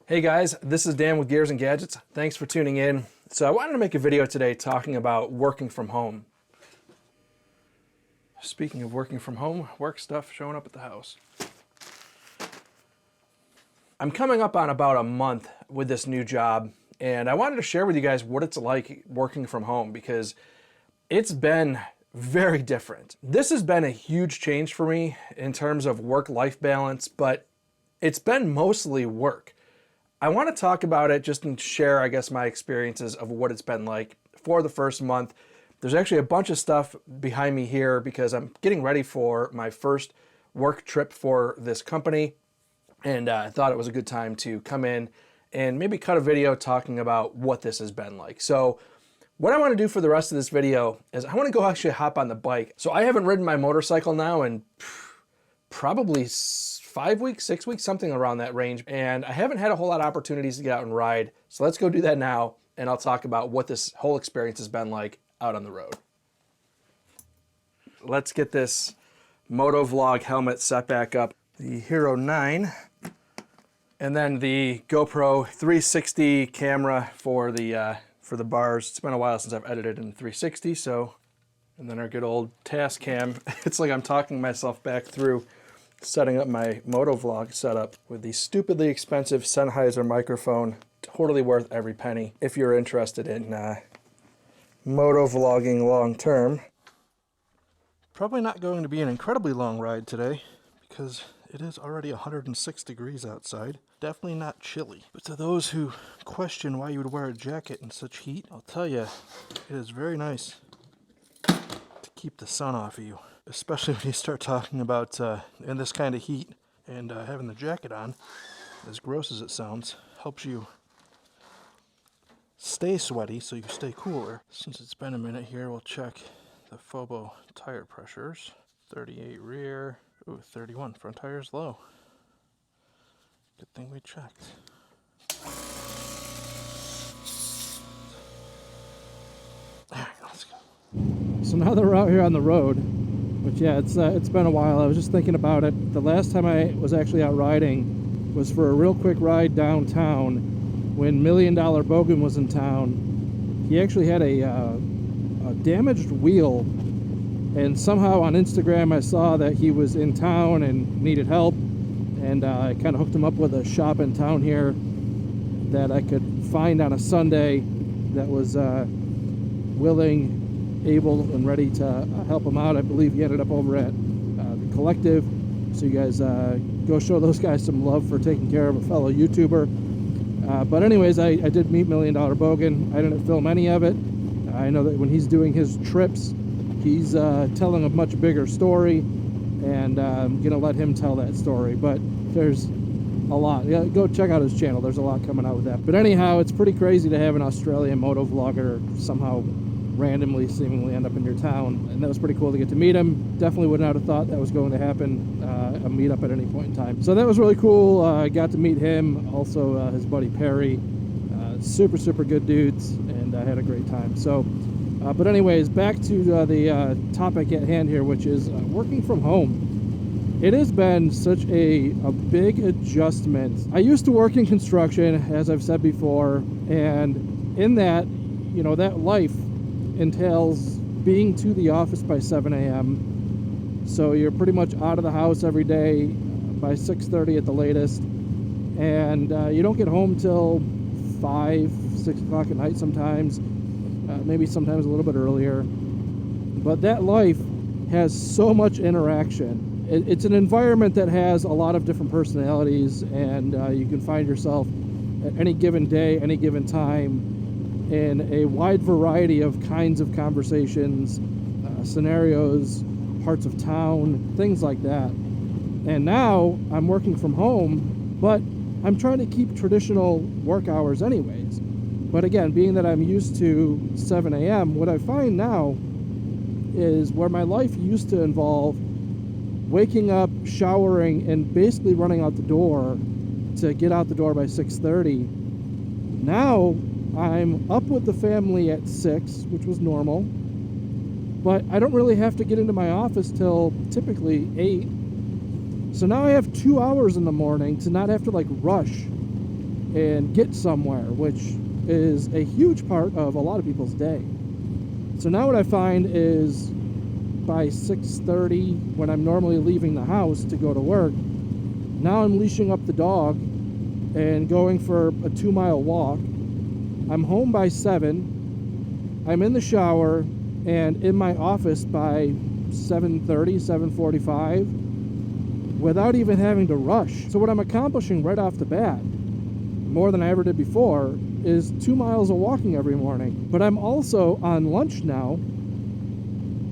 Hey guys, this is Dan with Gears and Gadgets. Thanks for tuning in. So I wanted to make a video today talking about working from home. Speaking of working from home, work stuff showing up at the house. I'm coming up on about a month with this new job, and I wanted to share with you guys what it's like working from home because it's been very different. This has been a huge change for me in terms of work-life balance, but it's been mostly work. I want to talk about it just and share, I guess, my experiences of what it's been like for the first month. There's actually a bunch of stuff behind me here because I'm getting ready for my first work trip for this company. And I thought it was a good time to come in and maybe cut a video talking about what this has been like. So what I want to do for the rest of this video is I want to go actually hop on the bike. So I haven't ridden my motorcycle now in probably 5 weeks, 6 weeks, something around that range. And I haven't had a whole lot of opportunities to get out and ride. So let's go do that now. And I'll talk about what this whole experience has been like out on the road. Let's get this motovlog helmet set back up. The Hero 9. And then the GoPro 360 camera for the bars. It's been a while since I've edited in 360. So, and then our good old Tascam. It's like I'm talking myself back through setting up my motovlog setup with the stupidly expensive Sennheiser microphone. Totally worth every penny if you're interested in motovlogging long term. Probably not going to be an incredibly long ride today because it is already 106 degrees outside. Definitely not chilly. But to those who question why you would wear a jacket in such heat, I'll tell you, it is very nice to keep the sun off of you. Especially when you start talking about in this kind of heat, and having the jacket on, as gross as it sounds, helps you stay sweaty so you stay cooler. Since it's been a minute here, we'll check the Phobo tire pressures. 38 rear, ooh, 31 front tires low. Good thing we checked. Alright, let's go. So now that we're out here on the road, but yeah, it's been a while. I was just thinking about it. The last time I was actually out riding was for a real quick ride downtown when $1 Million Bogan was in town. He actually had a damaged wheel, and somehow on Instagram I saw that he was in town and needed help, and I kind of hooked him up with a shop in town here that I could find on a Sunday that was willing, able, and ready to help him out. I believe he ended up over at the Collective. So you guys go show those guys some love for taking care of a fellow YouTuber. But anyways, I did meet $1 Million Bogan. I didn't film any of it. I know that when he's doing his trips, he's telling a much bigger story, and I'm gonna let him tell that story. But there's a lot. Yeah, go check out his channel. There's a lot coming out with that. But anyhow, it's pretty crazy to have an Australian motovlogger somehow randomly seemingly end up in your town, and that was pretty cool to get to meet him. Definitely would not have thought that was going to happen, a meetup at any point in time. So that was really cool. I got to meet him, also his buddy Perry. Super good dudes, and I had a great time. So but anyways, back to the topic at hand here, which is working from home. It has been such a big adjustment. I used to work in construction, as I've said before, and in that, you know, that life entails being to the office by 7 a.m. So you're pretty much out of the house every day by 6:30 at the latest, and you don't get home till 5, 6 o'clock at night sometimes, maybe sometimes a little bit earlier. But that life has so much interaction. It's an environment that has a lot of different personalities, and you can find yourself at any given day, any given time, in a wide variety of kinds of conversations, scenarios, parts of town, things like that. And now I'm working from home, but I'm trying to keep traditional work hours anyways. But again, being that I'm used to 7 a.m., what I find now is where my life used to involve waking up, showering, and basically running out the door to get out the door by 6:30. Now I'm up with the family at 6, which was normal, but I don't really have to get into my office till typically 8. So now I have 2 hours in the morning to not have to like rush and get somewhere, which is a huge part of a lot of people's day. So now what I find is by 6:30, when I'm normally leaving the house to go to work, now I'm leashing up the dog and going for a 2-mile walk. I'm home by 7. I'm in the shower and in my office by 7:30, 7:45, without even having to rush. So what I'm accomplishing right off the bat, more than I ever did before, is 2 miles of walking every morning. But I'm also on lunch now,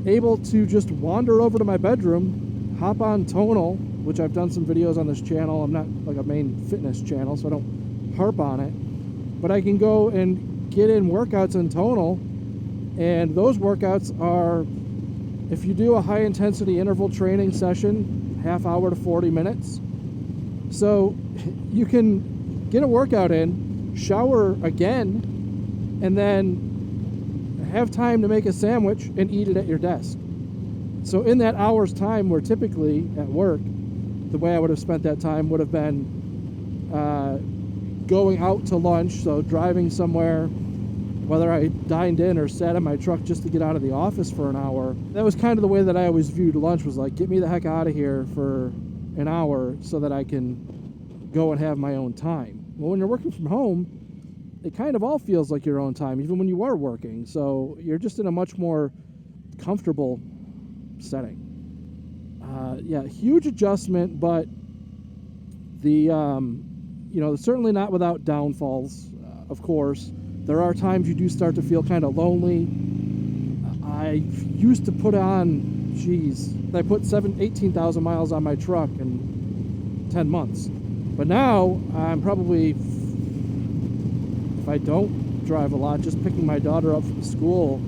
able to just wander over to my bedroom, hop on Tonal, which I've done some videos on this channel. I'm not like a main fitness channel, so I don't harp on it. But I can go and get in workouts in Tonal, and those workouts are, if you do a high intensity interval training session, half hour to 40 minutes. So you can get a workout in, shower again, and then have time to make a sandwich and eat it at your desk. So in that hour's time, where typically at work, the way I would have spent that time would have been going out to lunch, so driving somewhere, whether I dined in or sat in my truck just to get out of the office for an hour. That was kind of the way that I always viewed lunch, was like, get me the heck out of here for an hour so that I can go and have my own time. Well, when you're working from home, it kind of all feels like your own time, even when you are working. So you're just in a much more comfortable setting. Yeah, huge adjustment, but the certainly not without downfalls. Of course, there are times you do start to feel kind of lonely. I used to put on, I put 18,000 miles on my truck in 10 months. But now I'm probably, if I don't drive a lot, just picking my daughter up from school,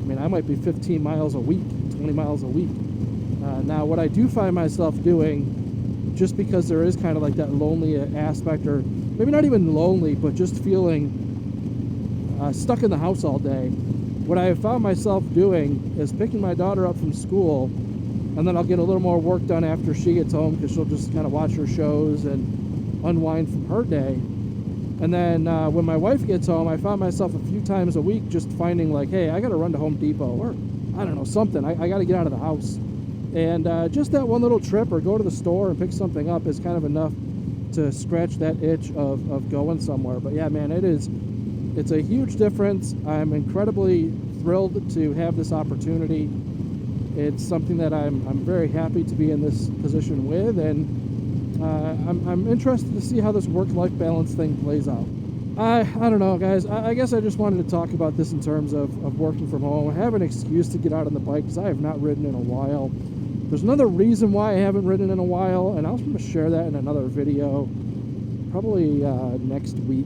I mean, I might be 15 miles a week, 20 miles a week. Now, what I do find myself doing, just because there is kind of like that lonely aspect, or maybe not even lonely, but just feeling stuck in the house all day, what I have found myself doing is picking my daughter up from school, and then I'll get a little more work done after she gets home, because she'll just kind of watch her shows and unwind from her day. And then when my wife gets home, I found myself a few times a week just finding like, hey, I got to run to Home Depot, or I don't know, something. I got to get out of the house. And just that one little trip, or go to the store and pick something up, is kind of enough to scratch that itch of going somewhere. But yeah, man, it's a huge difference. I'm incredibly thrilled to have this opportunity. It's something that I'm very happy to be in this position with, and I'm interested to see how this work-life balance thing plays out. I don't know, guys. I guess I just wanted to talk about this in terms of working from home. I have an excuse to get out on the bike because I have not ridden in a while. There's another reason why I haven't ridden in a while, and I'll going to share that in another video, probably next week.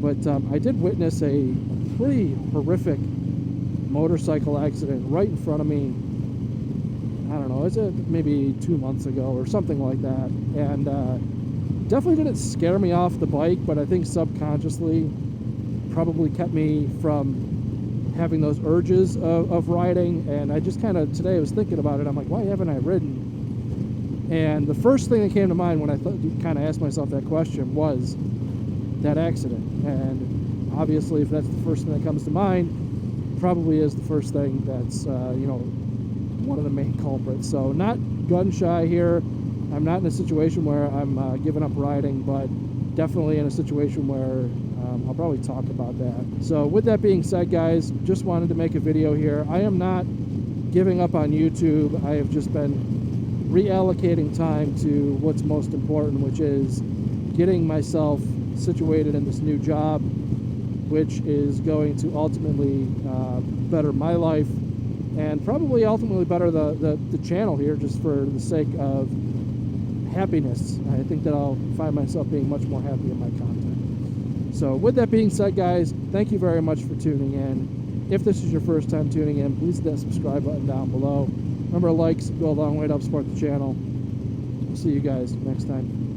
But I did witness a pretty horrific motorcycle accident right in front of me. I don't know, is it maybe 2 months ago or something like that? And definitely didn't scare me off the bike, but I think subconsciously probably kept me from having those urges of riding. And I just kind of, today I was thinking about it, I'm like, why haven't I ridden? And the first thing that came to mind when I kind of asked myself that question was that accident. And obviously, if that's the first thing that comes to mind, probably is the first thing that's one of the main culprits. So not gun shy here. I'm not in a situation where I'm giving up riding, but definitely in a situation where I'll probably talk about that. So with that being said, guys, just wanted to make a video here. I am not giving up on YouTube. I have just been reallocating time to what's most important, which is getting myself situated in this new job, which is going to ultimately better my life, and probably ultimately better the channel here, just for the sake of happiness. I think that I'll find myself being much more happy in my content. So with that being said, guys, thank you very much for tuning in. If this is your first time tuning in, please hit that subscribe button down below. Remember, likes go a long way to help support the channel. See you guys next time.